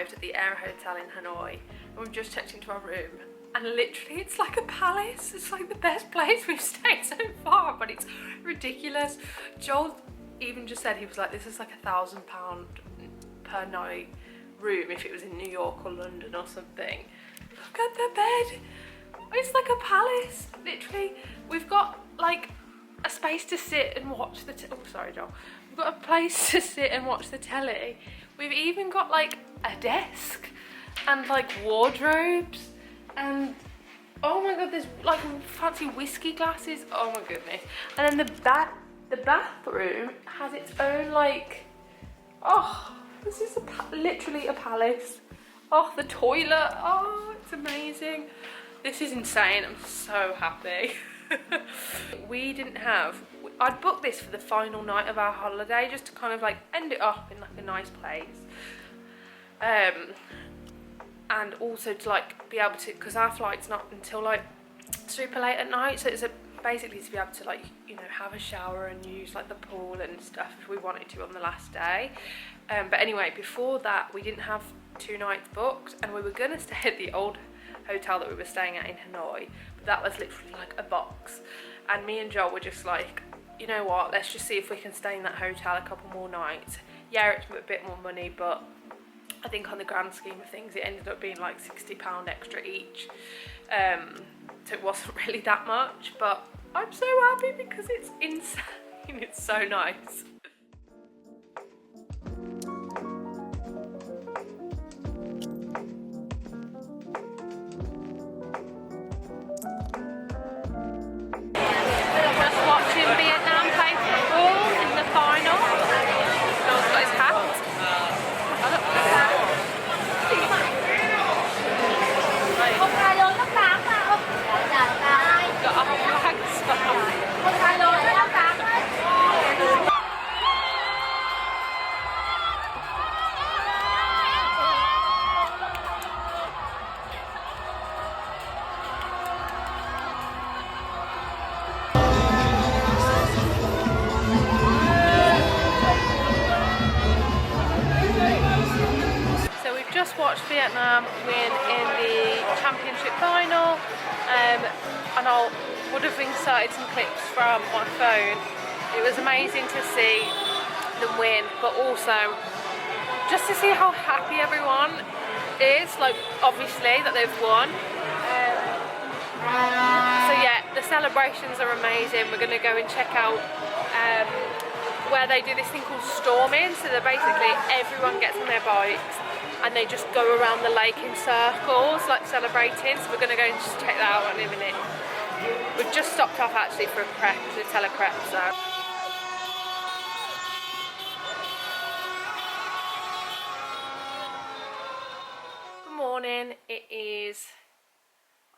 arrived at the Air Hotel in Hanoi and we've just checked into our room, and literally it's like a palace. It's like the best place we've stayed so far, but it's ridiculous. Joel even just said, he was like, this is like £1,000 per night room if it was in New York or London or something. Look at the bed. It's like a palace, literally. We've got like a space to sit and watch the oh sorry Joel. We've got a place to sit and watch the telly. We've even got like a desk and like wardrobes, and oh my god, there's like fancy whiskey glasses. Oh my goodness. And then the bathroom has its own like, oh, this is literally a palace. Oh, the toilet, oh, it's amazing. This is insane. I'm so happy. We didn't have, I'd booked this for the final night of our holiday just to kind of like end it up in like a nice place, and also to like be able to, because our flight's not until like super late at night, so it's basically to be able to like, you know, have a shower and use like the pool and stuff if we wanted to on the last day. But anyway, before that we didn't have 2 nights booked, and we were gonna stay at the old hotel that we were staying at in Hanoi, but that was literally like a box, and me and Joel were just like, you know what, let's just see if we can stay in that hotel a couple more nights. Yeah, it's a bit more money, but I think on the grand scheme of things it ended up being like £60 extra each, so it wasn't really that much, but I'm so happy because it's insane. It's so nice. Watched Vietnam win in the championship final, and I would have inserted some clips from my phone. It was amazing to see them win, but also just to see how happy everyone is, like obviously that they've won. So yeah, the celebrations are amazing. We're going to go and check out where they do this thing called storming, so they're basically everyone gets on their bikes and they just go around the lake in circles, like celebrating. So we're going to go and just check that out in a minute. We've just stopped off actually for a crepe, Nutella crepe. So. Good morning. It is,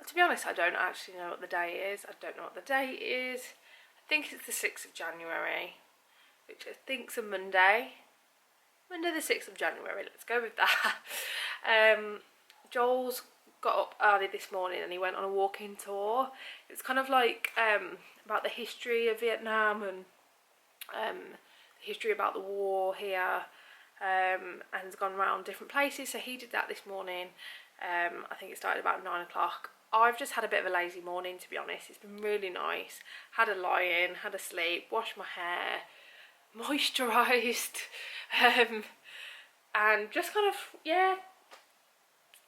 to be honest, I don't actually know what the day is. I don't know what the date is. I think it's the 6th of January, which I think's a Monday. Monday the 6th of January, let's go with that. Joel's got up early this morning and he went on a walking tour. It's kind of like about the history of Vietnam and the history about the war here, and has gone around different places. So he did that this morning. I think it started about 9 o'clock. I've just had a bit of a lazy morning, to be honest. It's been really nice. Had a lie-in, had a sleep, washed my hair, moisturised, and just kind of, yeah,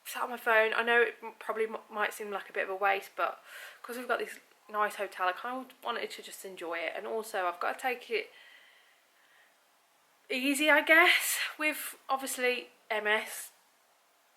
sat on my phone. I know it probably might seem like a bit of a waste, but because we've got this nice hotel, I kind of wanted to just enjoy it. And also I've got to take it easy, I guess. With obviously MS,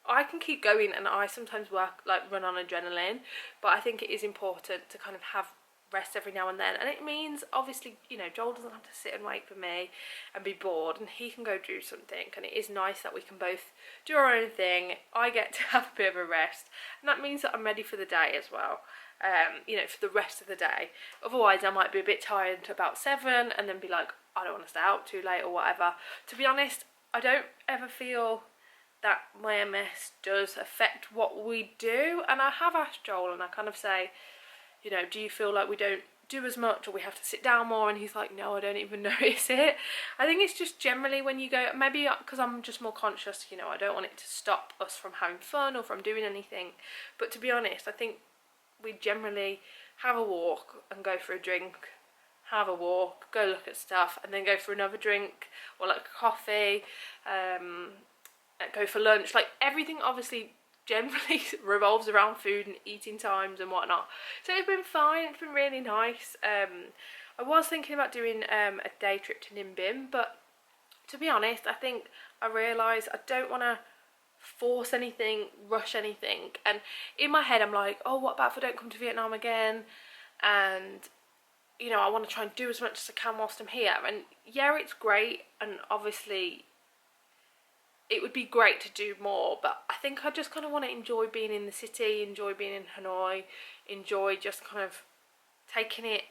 I can keep going and I sometimes run on adrenaline, but I think it is important to kind of have rest every now and then. And it means obviously, you know, Joel doesn't have to sit and wait for me and be bored, and he can go do something, and it is nice that we can both do our own thing. I get to have a bit of a rest, and that means that I'm ready for the day as well, you know, for the rest of the day. Otherwise I might be a bit tired until about 7 and then be like, I don't want to stay out too late or whatever. To be honest, I don't ever feel that my MS does affect what we do, and I have asked Joel and I kind of say, you know, do you feel like we don't do as much or we have to sit down more, and he's like, no, I don't even notice it. I think it's just generally when you go, maybe because I'm just more conscious, you know, I don't want it to stop us from having fun or from doing anything. But to be honest, I think we generally have a walk and go for a drink, have a walk, go look at stuff, and then go for another drink or like a coffee, go for lunch. Like everything obviously generally revolves around food and eating times and whatnot. So it's been fine, it's been really nice. I was thinking about doing a day trip to Ninh, but to be honest, I think I realised I don't want to force anything, rush anything. And in my head I'm like, oh, what about if I don't come to Vietnam again? And you know, I want to try and do as much as I can whilst I'm here. And yeah, it's great, and obviously it would be great to do more, but I think I just kind of want to enjoy being in the city, enjoy being in Hanoi, enjoy just kind of taking it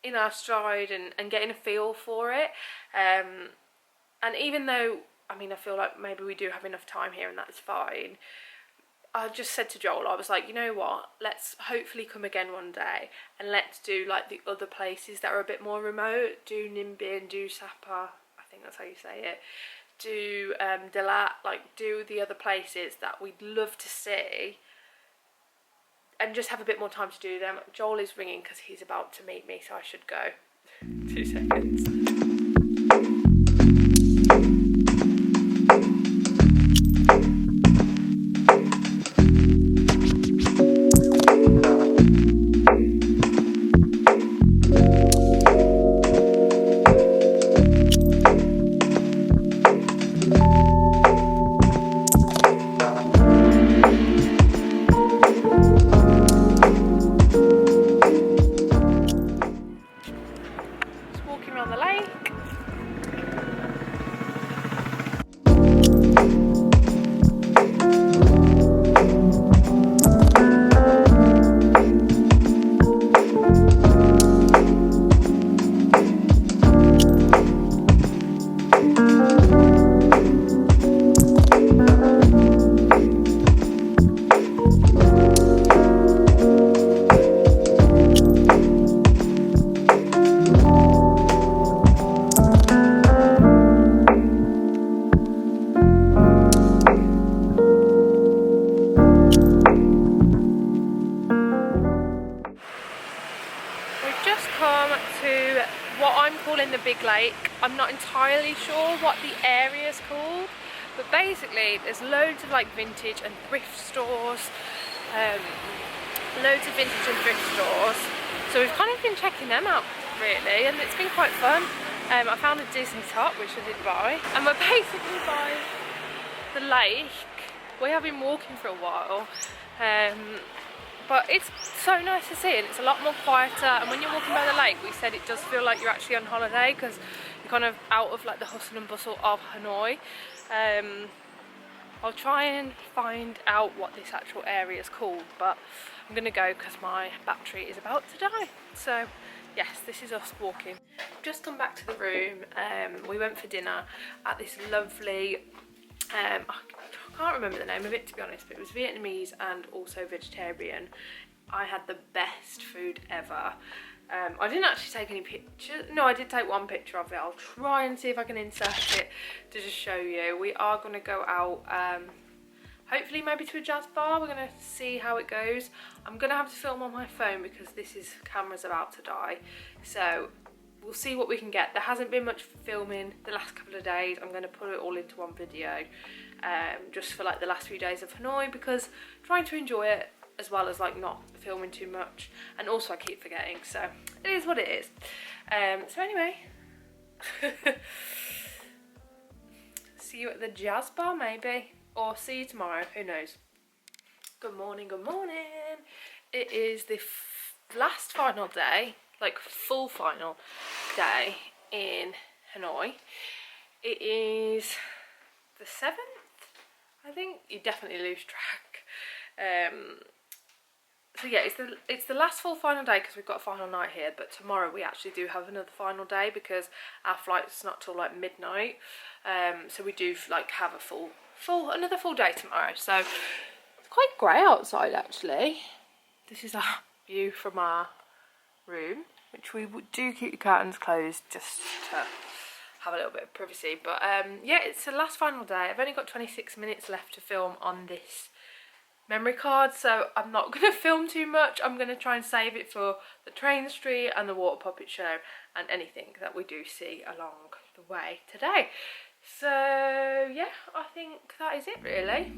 in our stride and getting a feel for it. And even though, I mean, I feel like maybe we do have enough time here and that's fine, I just said to Joel, I was like, you know what, let's hopefully come again one day and let's do like the other places that are a bit more remote. Do Ninh, do Sapa, I think that's how you say it. Do Dalat, like do the other places that we'd love to see, and just have a bit more time to do them. Joel is ringing because he's about to meet me, so I should go. 2 seconds. The big lake. I'm not entirely sure what the area is called, but basically there's loads of like vintage and thrift stores, so we've kind of been checking them out really, and it's been quite fun. I found a Disney top which I did buy, and we're basically by the lake. We have been walking for a while, but it's so nice to see, and it's a lot more quieter. And when you're walking by the lake, we said it does feel like you're actually on holiday because you're kind of out of like the hustle and bustle of Hanoi. I'll try and find out what this actual area is called, but I'm gonna go because my battery is about to die. So yes, this is us walking. Just come back to the room. We went for dinner at this lovely, I can't remember the name of it to be honest, but it was Vietnamese and also vegetarian. I had the best food ever. I didn't actually take any pictures. No, I did take one picture of it. I'll try and see if I can insert it to just show you. We are going to go out, hopefully maybe to a jazz bar. We're going to see how it goes. I'm going to have to film on my phone because camera's about to die. So we'll see what we can get. There hasn't been much filming the last couple of days. I'm going to put it all into one video, just for like the last few days of Hanoi, because I'm trying to enjoy it as well as like not filming too much, and also I keep forgetting, so it is what it is. So anyway, see you at the jazz bar maybe, or see you tomorrow, who knows. Good morning, good morning. It is the last final day, like full final day in Hanoi. It is the 7th, I think. You definitely lose track. So yeah, it's the last full final day because we've got a final night here, but tomorrow we actually do have another final day because our flight's not till like midnight. So we do like have a another full day tomorrow. So it's quite grey outside actually. This is our view from our room, which we do keep the curtains closed just to have a little bit of privacy. But yeah, it's the last final day. I've only got 26 minutes left to film on this memory card, so I'm not going to film too much. I'm going to try and save it for the train street and the water puppet show and anything that we do see along the way today. So yeah, I think that is it really.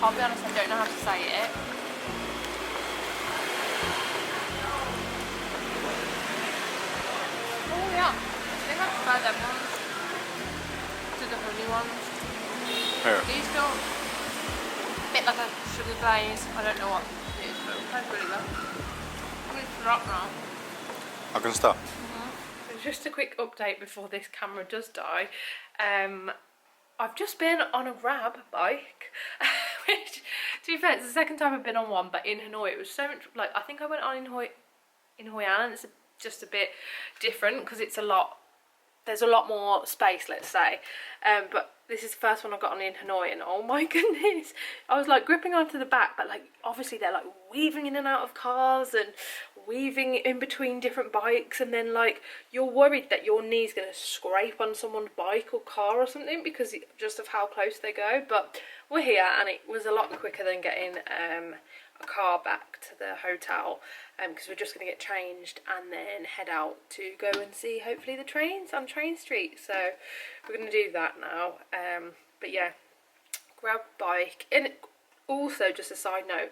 I'll be honest, I don't know how to say it. Oh yeah, I think I prefer them ones to the honey ones. Here. These feel a bit like a sugar glaze. I don't know what it is, but it tastes really good. I'm going to stop now. I can start. So just a quick update before this camera does die. I've just been on a grab bike, which, to be fair, it's the second time I've been on one, but in Hanoi it was so much, like, I think I went on in Hoi An, it's just a bit different because it's there's a lot more space, let's say, but this is the first one I got on in Hanoi, and oh my goodness, I was like gripping onto the back, but like obviously they're like weaving in and out of cars and weaving in between different bikes, and then like you're worried that your knee's going to scrape on someone's bike or car or something because just of how close they go. But we're here and it was a lot quicker than getting a car back to the hotel, because we're just going to get changed and then head out to go and see hopefully the trains on Train Street. So we're going to do that now. But yeah, grab bike. And also, just a side note,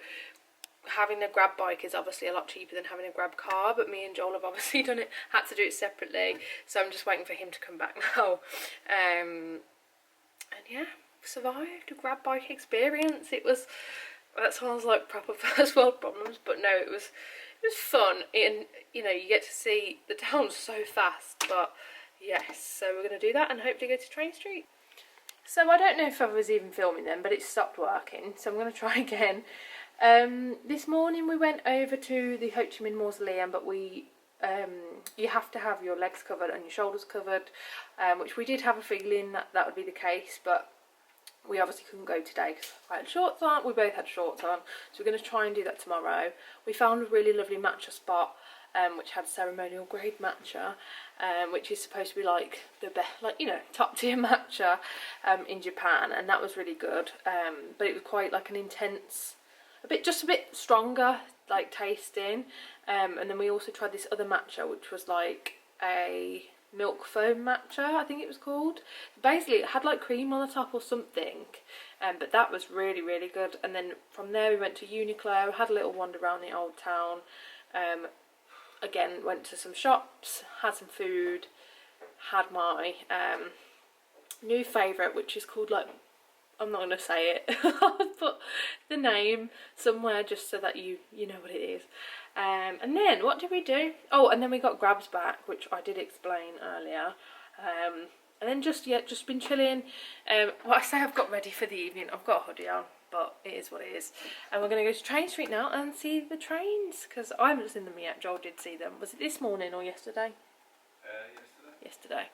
having a grab bike is obviously a lot cheaper than having a grab car, but me and Joel have obviously had to do it separately, so I'm just waiting for him to come back now. And yeah, survived a grab bike experience. That sounds like proper first world problems, but no, it was fun, and you know, you get to see the town so fast. But yes, so we're going to do that and hopefully go to Train Street. So I don't know if I was even filming then, but it stopped working, so I'm going to try again. This morning we went over to the Ho Chi Minh Mausoleum, but you have to have your legs covered and your shoulders covered, which we did have a feeling that would be the case, but we obviously couldn't go today because I had shorts on. We both had shorts on, so we're going to try and do that tomorrow. We found a really lovely matcha spot, which had ceremonial grade matcha, which is supposed to be like the best, like, you know, top tier matcha in Japan, and that was really good. But it was quite like an intense, just a bit stronger, like tasting. And then we also tried this other matcha, which was like a milk foam matcha, I think it was called. Basically it had like cream on the top or something, but that was really, really good. And then from there we went to Uniqlo, had a little wander around the old town, again went to some shops, had some food, had my new favourite, which is called, like, I'm not going to say it, I'll put the name somewhere just so that you know what it is. And then what did we do? Oh, and then we got grabs back, which I did explain earlier. And then just been chilling. Well, I say I've got ready for the evening. I've got a hoodie on, but it is what it is. And we're going to go to Train Street now and see the trains, because I haven't seen them yet. Joel did see them. Was it this morning or yesterday? Yesterday.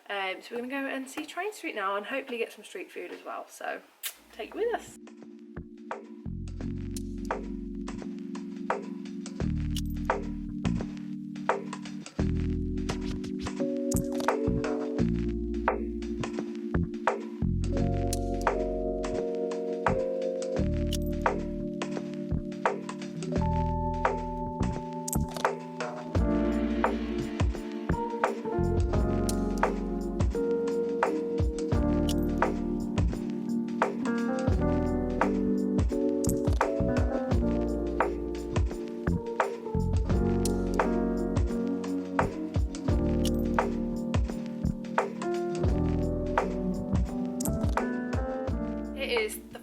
So we're going to go and see Train Street now and hopefully get some street food as well. So take it with us.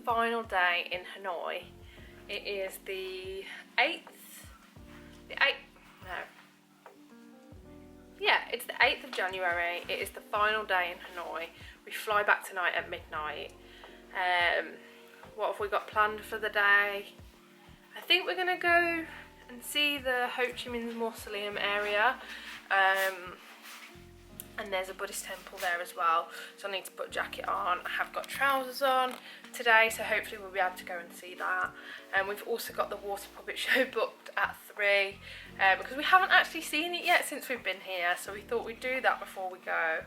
final day in Hanoi. It is the 8th, yeah, it's the 8th of January. It is the final day in Hanoi. We fly back tonight at midnight. What have we got planned for the day? I think we're gonna go and see the Ho Chi Minh Mausoleum area. And there's a Buddhist temple there as well, so I need to put a jacket on. I have got trousers on today, so hopefully we'll be able to go and see that. And we've also got the water puppet show booked at 3, because we haven't actually seen it yet since we've been here, so we thought we'd do that before we go.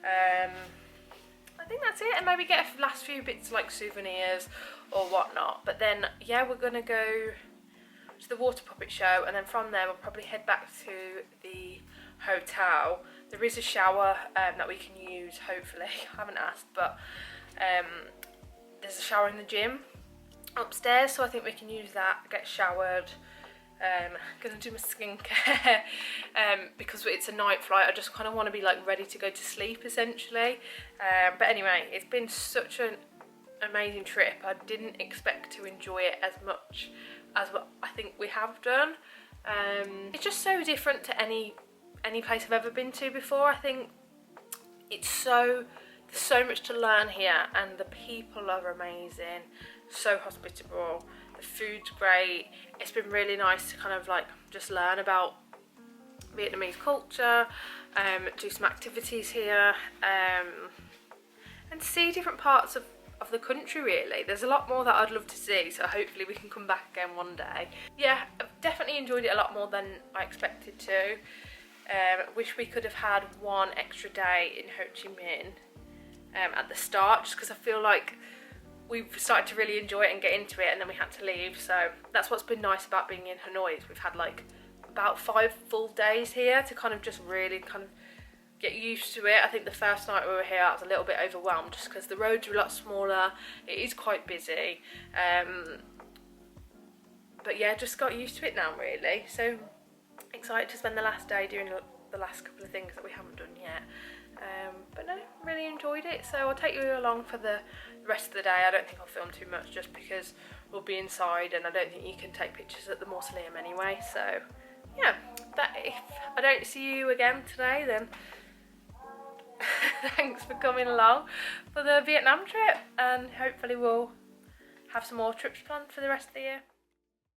I think that's it, and maybe get a last few bits like souvenirs or whatnot. But then, yeah, we're gonna go to the water puppet show, and then from there we'll probably head back to the hotel. There is a shower that we can use, hopefully. I haven't asked, but there's a shower in the gym upstairs, so I think we can use that, get showered. Gonna do my skincare because it's a night flight. I just kind of want to be like ready to go to sleep essentially. But anyway, it's been such an amazing trip. I didn't expect to enjoy it as much as what I think we have done. It's just so different to any place I've ever been to before. I think it's there's so much to learn here, and the people are amazing, so hospitable, the food's great. It's been really nice to kind of like just learn about Vietnamese culture, do some activities here, and see different parts of the country really. There's a lot more that I'd love to see, so hopefully we can come back again one day. Yeah, I've definitely enjoyed it a lot more than I expected to. Wish we could have had one extra day in Ho Chi Minh at the start, just because I feel like we've started to really enjoy it and get into it, and then we had to leave. So that's what's been nice about being in Hanoi, is we've had like about 5 full days here to kind of just really kind of get used to it. I think the first night we were here I was a little bit overwhelmed just because the roads are a lot smaller, it is quite busy, but yeah, just got used to it now really. So excited to spend the last day doing the last couple of things that we haven't done yet. But no, really enjoyed it, so I'll take you along for the rest of the day. I don't think I'll film too much just because we'll be inside, and I don't think you can take pictures at the mausoleum anyway. So yeah, if I don't see you again today, then thanks for coming along for the Vietnam trip, and hopefully we'll have some more trips planned for the rest of the year.